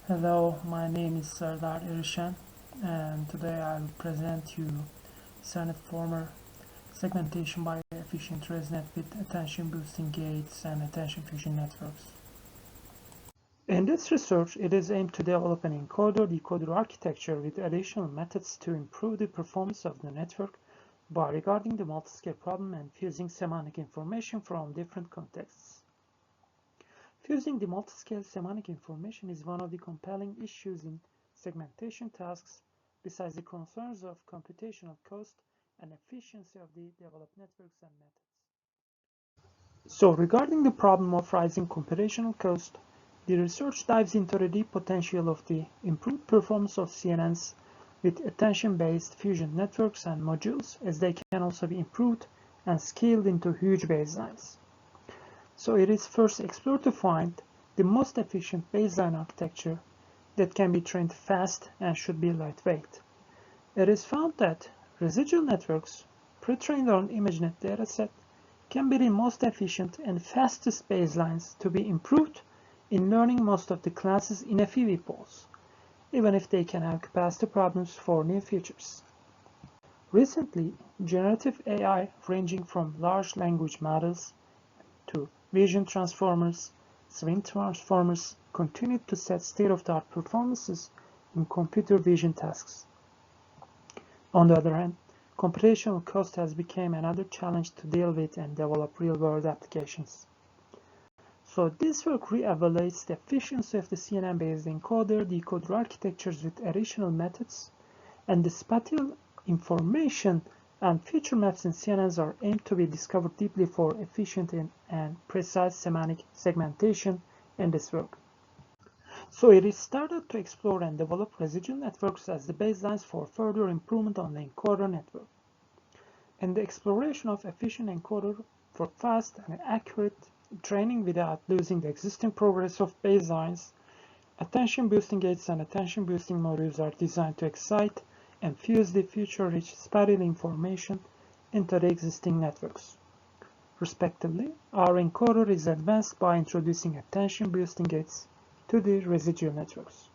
Hello, my name is Serdar Irishan, and today I will present you Senate former segmentation by efficient ResNet with attention boosting gates and attention fusion networks. In this research, it is aimed to develop an encoder-decoder architecture with additional methods to improve the performance of the network by regarding the multiscale problem and fusing semantic information from different contexts. Fusing the multiscale semantic information is one of the compelling issues in segmentation tasks, besides the concerns of computational cost and efficiency of the developed networks and methods. So regarding the problem of rising computational cost, the research dives into the deep potential of the improved performance of CNNs with attention-based fusion networks and modules, as they can also be improved and scaled into huge baselines. So it is first explored to find the most efficient baseline architecture that can be trained fast and should be lightweight. It is found that residual networks pre-trained on ImageNet dataset can be the most efficient and fastest baselines to be improved in learning most of the classes in FEV pools, even if they can have capacity problems for new features. Recently, generative AI ranging from large language models to vision transformers, swim transformers continued to set state-of-the-art performances in computer vision tasks. On the other hand, computational cost has become another challenge to deal with and develop real-world applications. So this work re-evaluates the efficiency of the CNN-based encoder-decoder architectures with additional methods, and the spatial information and feature maps in CNNs are aimed to be discovered deeply for efficient and precise semantic segmentation in this work. So it is started to explore and develop residual networks as the baselines for further improvement on the encoder network. In the exploration of efficient encoder for fast and accurate training without losing the existing progress of baselines, attention boosting gates and attention boosting modules are designed to excite and fuse the feature-rich spatial information into the existing networks. Respectively, our encoder is advanced by introducing attention boosting gates to the residual networks.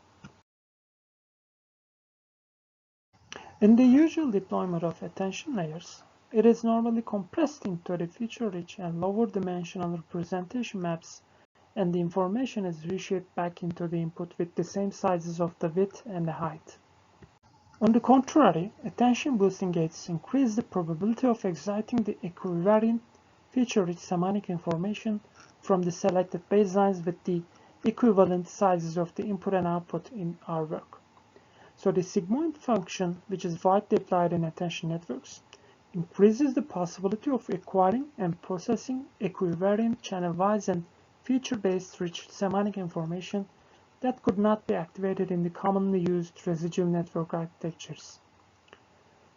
In the usual deployment of attention layers, it is normally compressed into the feature-rich and lower dimensional representation maps, and the information is reshaped back into the input with the same sizes of the width and the height. On the contrary, attention boosting gates increase the probability of exciting the equivariant feature-rich semantic information from the selected baselines with the equivalent sizes of the input and output in our work. So the sigmoid function, which is widely applied in attention networks, increases the possibility of acquiring and processing equivariant channel-wise and feature-based rich semantic information that could not be activated in the commonly used residual network architectures.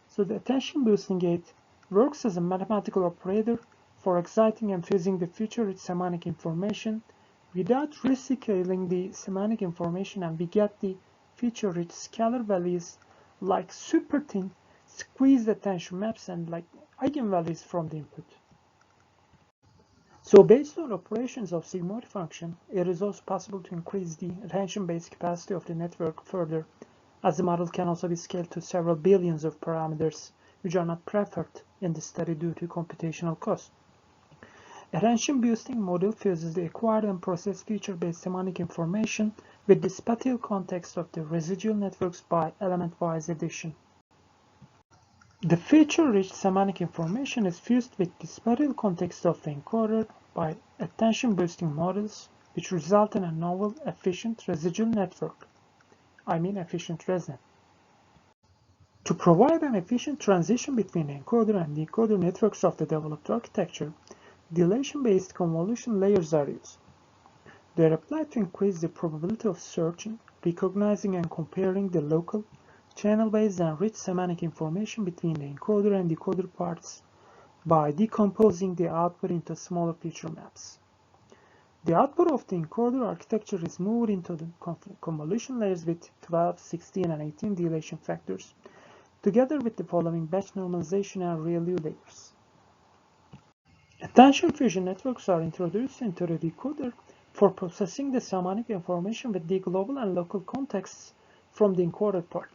So the attention boosting gate works as a mathematical operator for exciting and fusing the feature-rich semantic information without rescaling the semantic information, and we get the feature-rich scalar values like super thin squeezed attention maps and like eigenvalues from the input. So based on operations of sigmoid function, it is also possible to increase the attention-based capacity of the network further, as the model can also be scaled to several billions of parameters, which are not preferred in the study due to computational cost. Attention boosting module fuses the acquired and processed feature-based semantic information with the spatial context of the residual networks by element-wise addition. The feature-rich semantic information is fused with the spatial context of the encoder by attention-boosting models, which result in a novel, efficient residual network. I mean efficient ResNet. To provide an efficient transition between the encoder and decoder networks of the developed architecture, dilation-based convolution layers are used. They are applied to increase the probability of searching, recognizing, and comparing the local, channel-based and rich semantic information between the encoder and decoder parts by decomposing the output into smaller feature maps. The output of the encoder architecture is moved into the convolution layers with 12, 16, and 18 dilation factors, together with the following batch normalization and ReLU layers. Attention fusion networks are introduced into the decoder for processing the semantic information with the global and local contexts from the encoded part.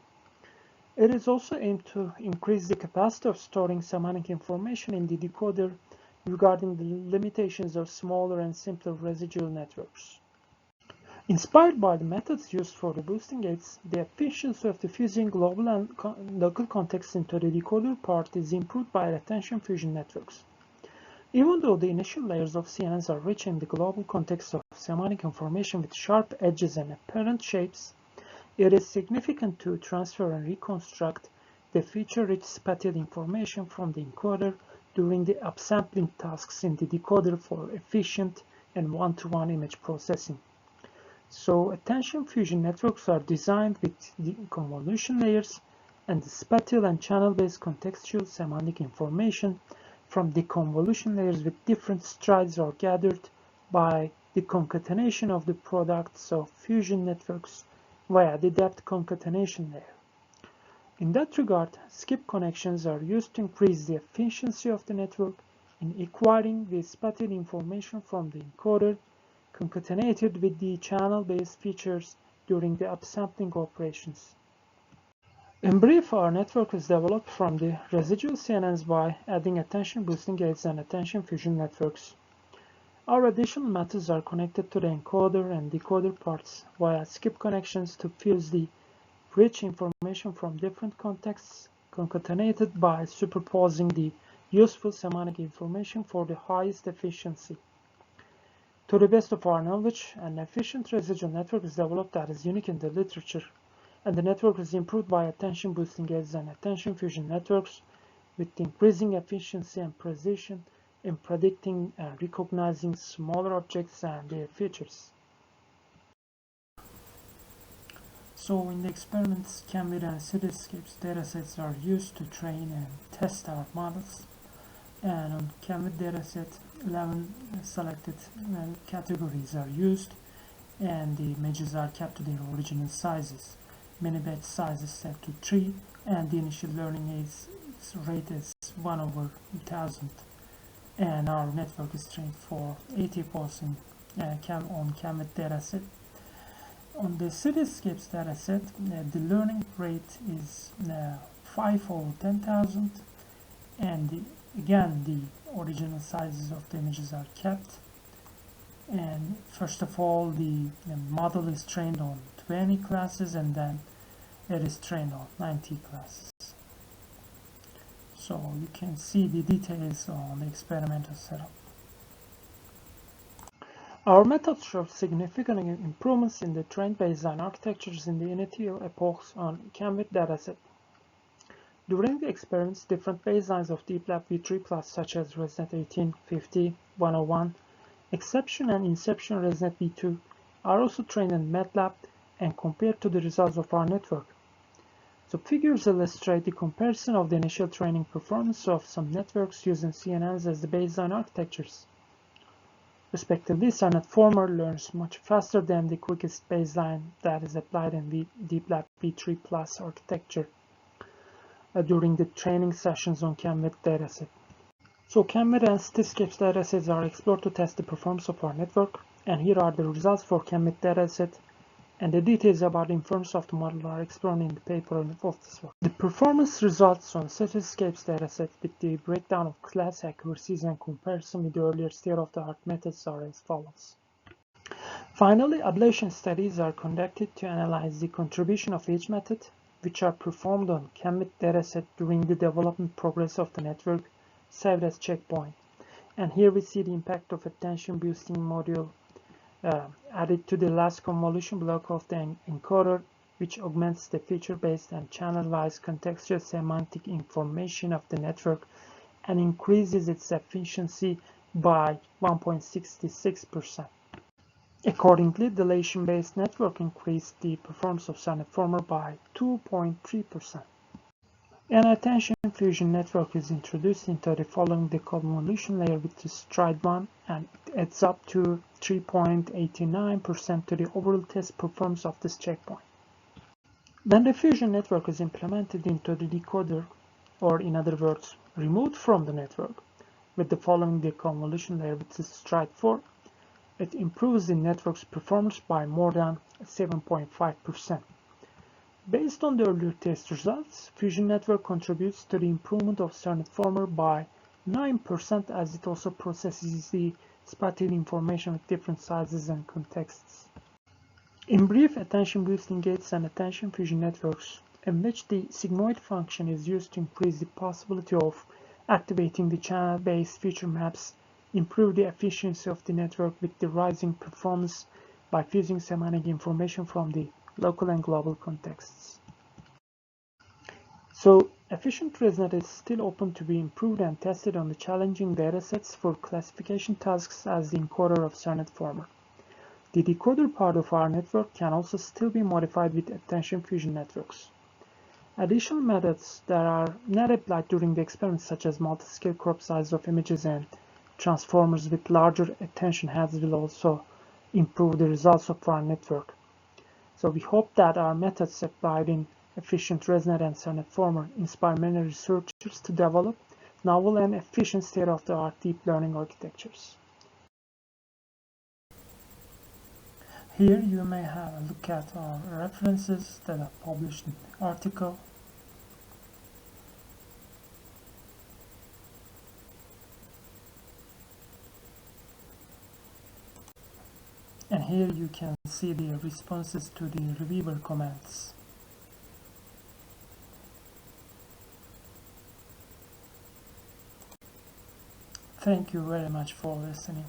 It is also aimed to increase the capacity of storing semantic information in the decoder regarding the limitations of smaller and simpler residual networks. Inspired by the methods used for the boosting gates, the efficiency of the fusing global and local contexts into the decoder part is improved by attention fusion networks. Even though the initial layers of CNNs are rich in the global context of semantic information with sharp edges and apparent shapes, it is significant to transfer and reconstruct the feature-rich spatial information from the encoder during the upsampling tasks in the decoder for efficient and one-to-one image processing. So attention fusion networks are designed with the convolution layers and the spatial and channel-based contextual semantic information from the convolution layers with different strides are gathered by the concatenation of the products of fusion networks via the depth concatenation layer. In that regard, skip connections are used to increase the efficiency of the network in acquiring the spatial information from the encoder concatenated with the channel-based features during the upsampling operations. In brief, our network is developed from the residual CNNs by adding attention boosting gates and attention fusion networks. Our additional methods are connected to the encoder and decoder parts via skip connections to fuse the rich information from different contexts concatenated by superposing the useful semantic information for the highest efficiency. To the best of our knowledge, an efficient residual network is developed that is unique in the literature, and the network is improved by attention boosting gates and attention fusion networks with increasing efficiency and precision in predicting and recognizing smaller objects and their features. So in the experiments, Cambridge and Cityscapes datasets are used to train and test our models. And on Cambridge dataset, 11 selected categories are used, and the images are kept to their original sizes. Mini batch size is set to 3, and the initial learning rate is 1/1000. And our network is trained for 80 posts on Cambridge dataset. On the Cityscapes dataset, the learning rate is 5/10,000, and again, the original sizes of the images are kept. And first of all, the model is trained on 20 classes, and then it is trained on 90 classes. So you can see the details on the experimental setup. Our method shows significant improvements in the trained baseline architectures in the initial epochs on Cambridge dataset. During the experiments, different baselines of DeepLab v3+, such as ResNet 18, 50, 101, Exception and Inception ResNet v2, are also trained in MATLAB and compared to the results of our network. The figures illustrate the comparison of the initial training performance of some networks using CNNs as the baseline architectures. Respectively, SonetFormer learns much faster than the quickest baseline that is applied in the DeepLab v3+ architecture during the training sessions on Cambridge dataset. So Cambridge and Cityscapes datasets are explored to test the performance of our network, and here are the results for Cambridge dataset, and the details about the inference of the model are explored in the paper of this work. The performance results on Cityscapes dataset with the breakdown of class accuracies and comparison with the earlier state-of-the-art methods are as follows. Finally, ablation studies are conducted to analyze the contribution of each method, which are performed on Cambridge dataset during the development progress of the network, saved as checkpoint. And here we see the impact of attention boosting module added to the last convolution block of the encoder, which augments the feature-based and channel-wise contextual semantic information of the network and increases its efficiency by 1.66%. Accordingly, the dilation-based network increased the performance of SonetFormer by 2.3%. An attention fusion network is introduced into the following the convolution layer with the stride 1, and it adds up to 3.89% to the overall test performance of this checkpoint. Then the fusion network is implemented into the decoder, or in other words, removed from the network, with the following the convolution layer with the stride 4, it improves the network's performance by more than 7.5%. Based on the earlier test results, Fusion Network contributes to the improvement of Cernet Former by 9% as it also processes the spotted information with different sizes and contexts. In brief, attention boosting gates and attention fusion networks, in which the sigmoid function is used to increase the possibility of activating the channel-based feature maps, improve the efficiency of the network with the rising performance by fusing semantic information from the local and global contexts. So, efficient ResNet is still open to be improved and tested on the challenging datasets for classification tasks as the encoder of Cernet Former. The decoder part of our network can also still be modified with attention fusion networks. Additional methods that are not applied during the experiment, such as multi-scale crop size of images and transformers with larger attention heads, will also improve the results of our network. So we hope that our methods applied in efficient ResNet and Cernet Former inspire many researchers to develop novel and efficient state-of-the-art deep learning architectures. Here you may have a look at our references that are published in the article. And here you can see the responses to the reviewer comments. Thank you very much for listening.